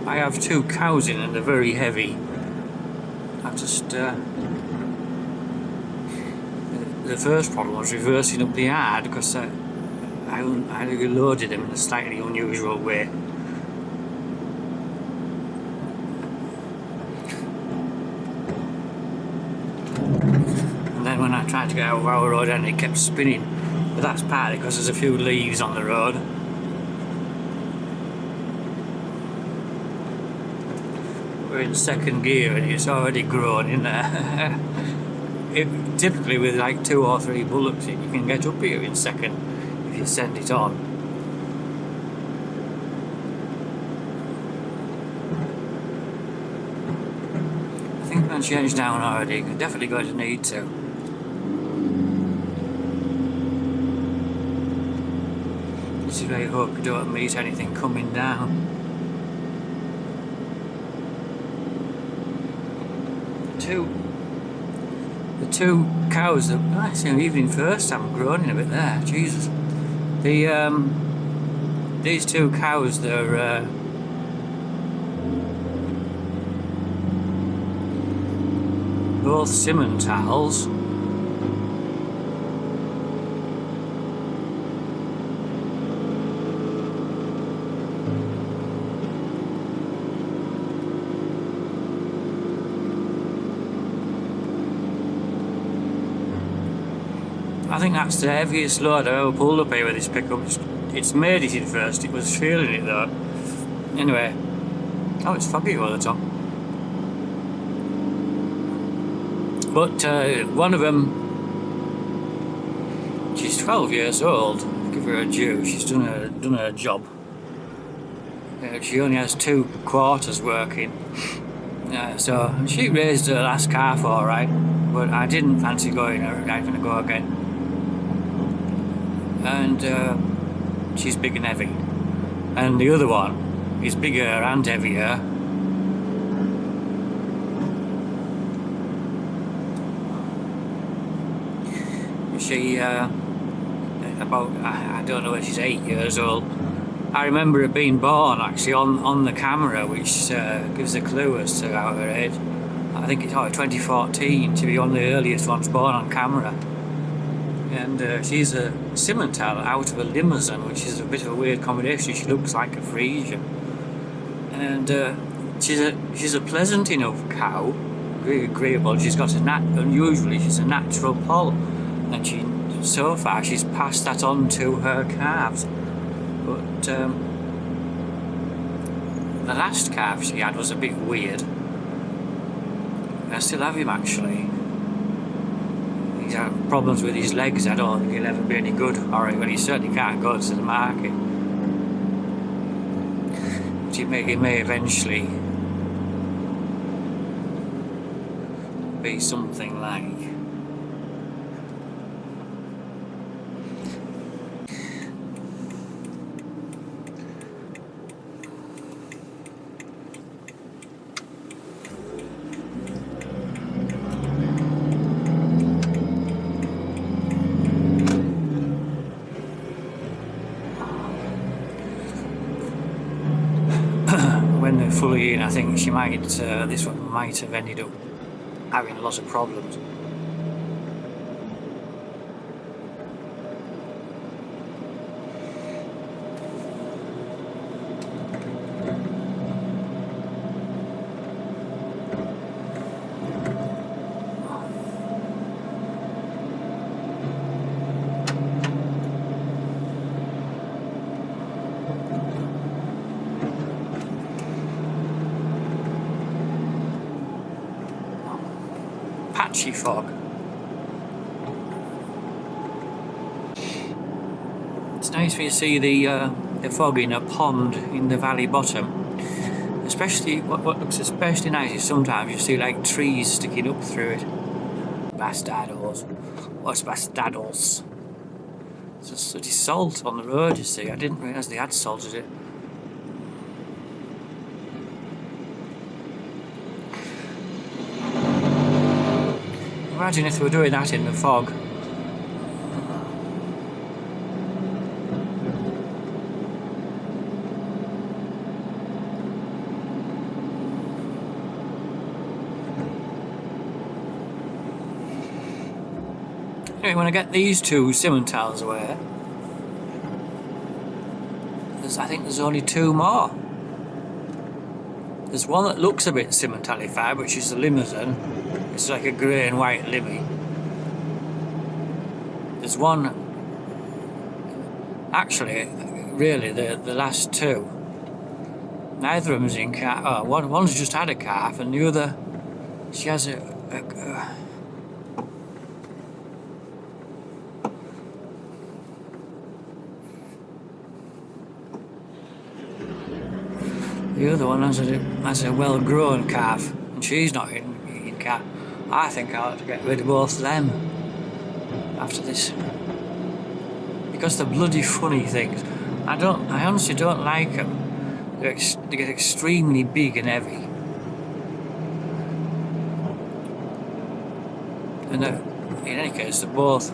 I have 2 cows in and they're very heavy. I just the first problem was reversing up the yard because I loaded them in a slightly unusual way. And then when I tried to get out of our road and it kept spinning, but that's partly because there's a few leaves on the road. We're in 2nd gear and it's already grown in there. Typically with like 2 or 3 bullocks you can get up here in 2nd if you send it on. I think I'm going to change down already. I'm definitely going to need to. This is where I hope you don't meet anything coming down. The 2 cows that I see evening first I'm groaning a bit there, Jesus. These 2 cows, they're both Simmentals. I think that's the heaviest load I've ever pulled up here with this pickup. It's made it in first, it was feeling it though. Anyway, oh, it's foggy all the time. But one of them, she's 12 years old. Give her a due. She's done her job. She only has 2 quarters working. So she raised her last calf all right, but I didn't fancy going her. I'm going to go again. And she's big and heavy. And the other one is bigger and heavier. She about, I don't know if she's 8 years old. I remember her being born actually on the camera, which gives a clue as to how her age. I think it's 2014 to be one of the earliest ones born on camera. And she's a Simmental out of a Limousin, which is a bit of a weird combination. She looks like a Frisian. And she's a pleasant enough cow, very agreeable. She's got unusually she's a natural poll. And so far she's passed that on to her calves. But the last calf she had was a bit weird. I still have him actually. He's had problems with his legs. I don't think he'll ever be any good, or well, he certainly can't go to the market. But he may eventually be something like. When they're fully in, I think she might, this one might have ended up having a lot of problems. Patchy fog. It's nice when you see the fog in a pond in the valley bottom. Especially what looks especially nice is sometimes you see like trees sticking up through it. Bastardos. What's bastardos? It's just salt on the road, you see. I didn't realise they had salted it. Imagine if they were doing that in the fog. Anyway, when I get these two Simmentals away, I think there's only two more. There's one that looks a bit Simmentalified, which is the Limousin. It's like a grey and white Limmy. There's one, actually, really, the last two. Neither of them's in calf. Oh, one's just had a calf, and the other, she has a the other one has a well-grown calf, and she's not in calf. I think I ought to get rid of both of them after this, because they're bloody funny things. I honestly don't like them. They get extremely big and heavy, and in any case, they're both.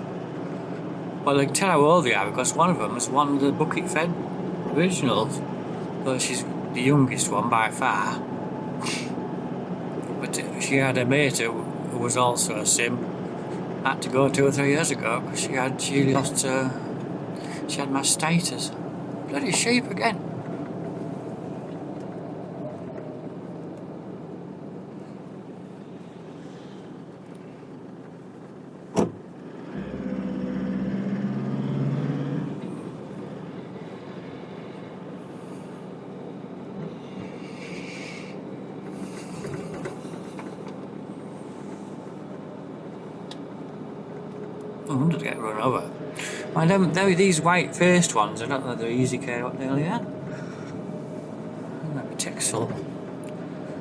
Well, I can tell how old they are because one of them is one of the bucket-fed originals, though she's the youngest one by far. But she had a mate who was also a sim. Had to go 2 or 3 years ago because she had mastitis. Bloody sheep again. I wonder to get run over. And these white-faced ones, I don't know if they're easy care what they are. Might be Texel.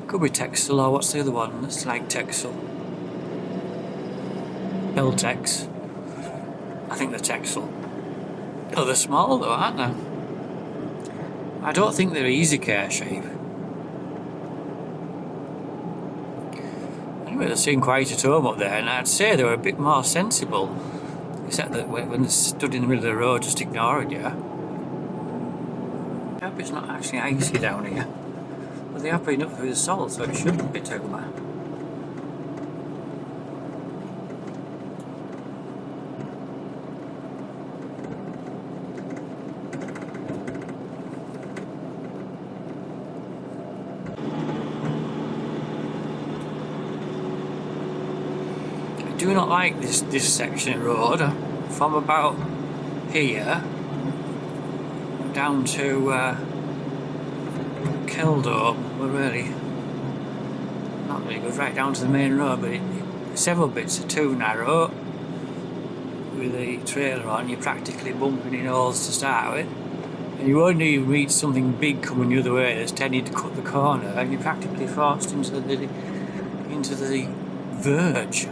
Could be Texel, or what's the other one that's like Texel? Beltex. I think they're Texel. Oh, they're small though, aren't they? I don't think they're easy care sheep. Anyway, they seem quite at home up there, and I'd say they were a bit more sensible. Except that when they stood in the middle of the road just ignoring you. I hope it's not actually icy down here. But they have been up through the salt, so it shouldn't be too bad. I do not like this section of road from about here down to Keldo. We're really not really good right down to the main road, but several bits are too narrow. With the trailer on, you're practically bumping in holes to start with, and you only reach something big coming the other way that's tending to cut the corner, and you're practically forced into the verge.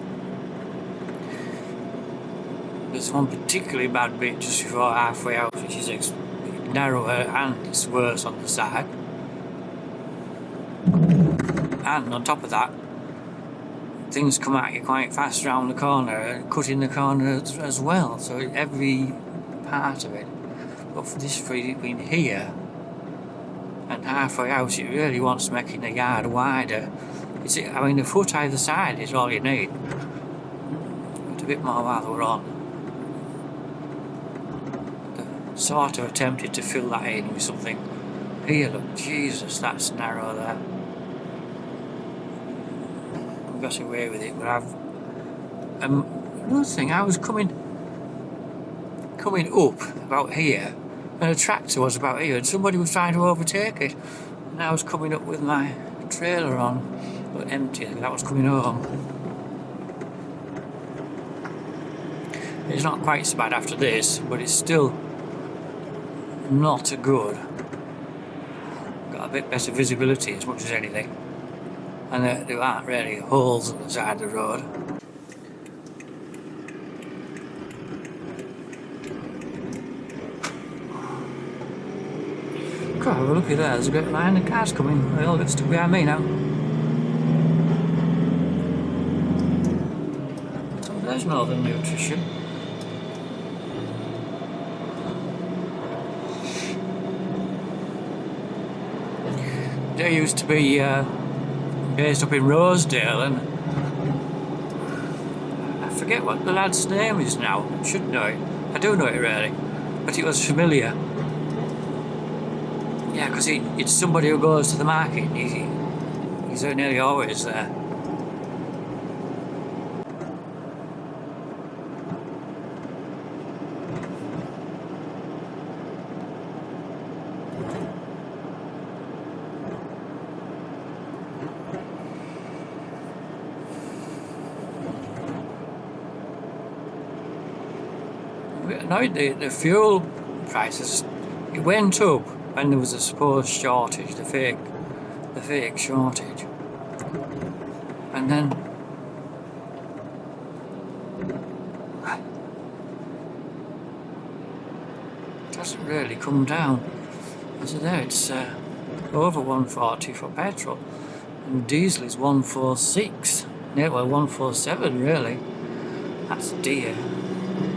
There's one particularly bad bit just before halfway out, which is narrower and it's worse on the side. And on top of that, things come at you quite fast around the corner and cutting the corner as well. So every part of it. But for this between here and halfway out, it really wants making the yard wider. I mean, a foot either side is all you need. But a bit more while we're on. Sort of attempted to fill that in with something. Here, look, Jesus, that's narrow there. I've got away with it, but I've. Another thing, I was coming up about here, and a tractor was about here, and somebody was trying to overtake it, and I was coming up with my trailer on, but empty, and I was coming home. It's not quite so bad after this, but it's still not good. Got a bit better visibility as much as anything, and there aren't really holes on the side of the road. God, look at that, there's a great line of cars coming. They all get stuck behind me now. So there's Northern Nutrition. They used to be based up in Rosedale, and forget what the lad's name is now. I should know it. I do know it really, but it was familiar. Yeah, because it's somebody who goes to the market. He's nearly always there. Now the fuel prices, it went up when there was a supposed shortage, the fake shortage, and then it doesn't really come down. As there, it's over 140 for petrol, and diesel is 146. Yeah, well, 147 really. That's dear.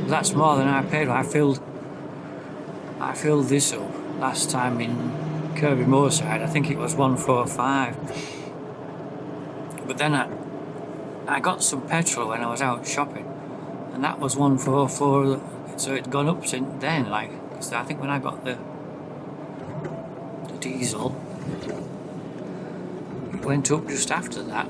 That's more than I paid. I filled this up last time in Kirby Moorside. I think it was 145. But then I got some petrol when I was out shopping, and that was 144. So it'd gone up since then. Like, cause I think when I got the diesel, it went up just after that.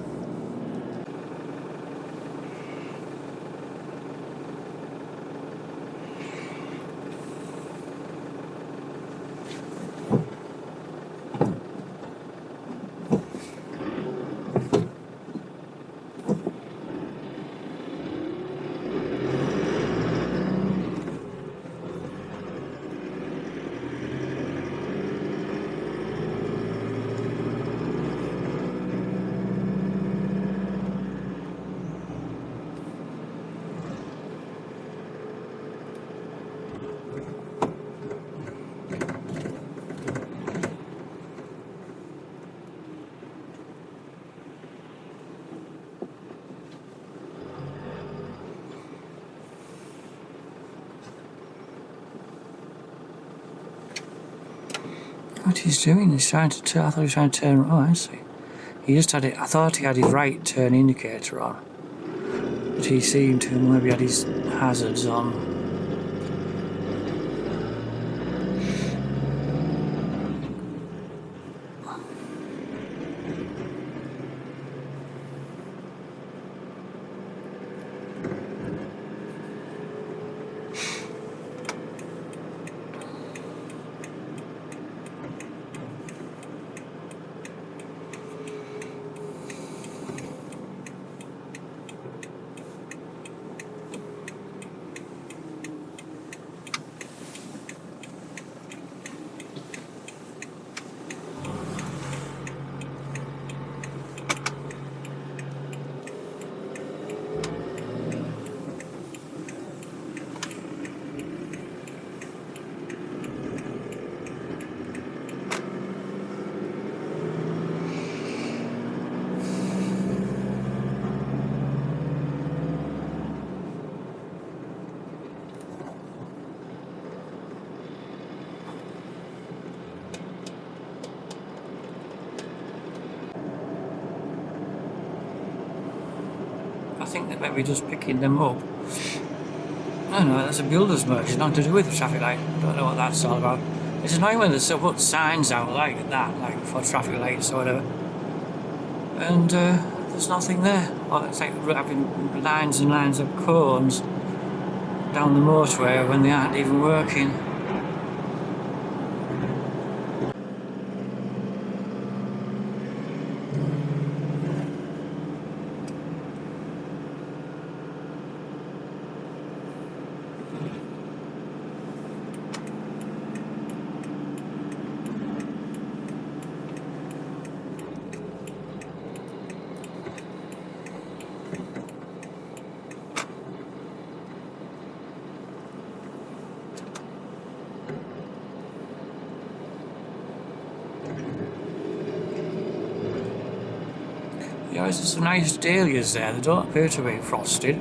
What he's doing, he's trying to turn. I thought he was trying to turn. Oh, I see. He just had it. I thought he had his right turn indicator on, but he seemed to maybe had his hazards on. I think they might be just picking them up. No, that's a builder's merge. It's nothing to do with the traffic light. I don't know what that's all about. It's annoying when they put signs out like that, like for traffic lights or whatever, and there's nothing there. Or it's like having lines and lines of cones down the motorway when they aren't even working. Yeah, there's some nice dahlias there. They don't appear to be frosted.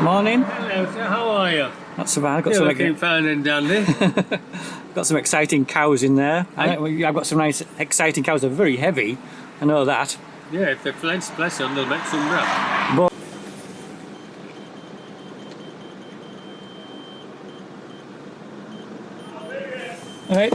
Morning. Hello, sir. How are you? Not so bad. Got You're some, looking fine and dandy. got some exciting cows in there. I've got some nice exciting cows. They're very heavy. I know that. Yeah, if they're flensed, bless them, they'll make some rough. But all right.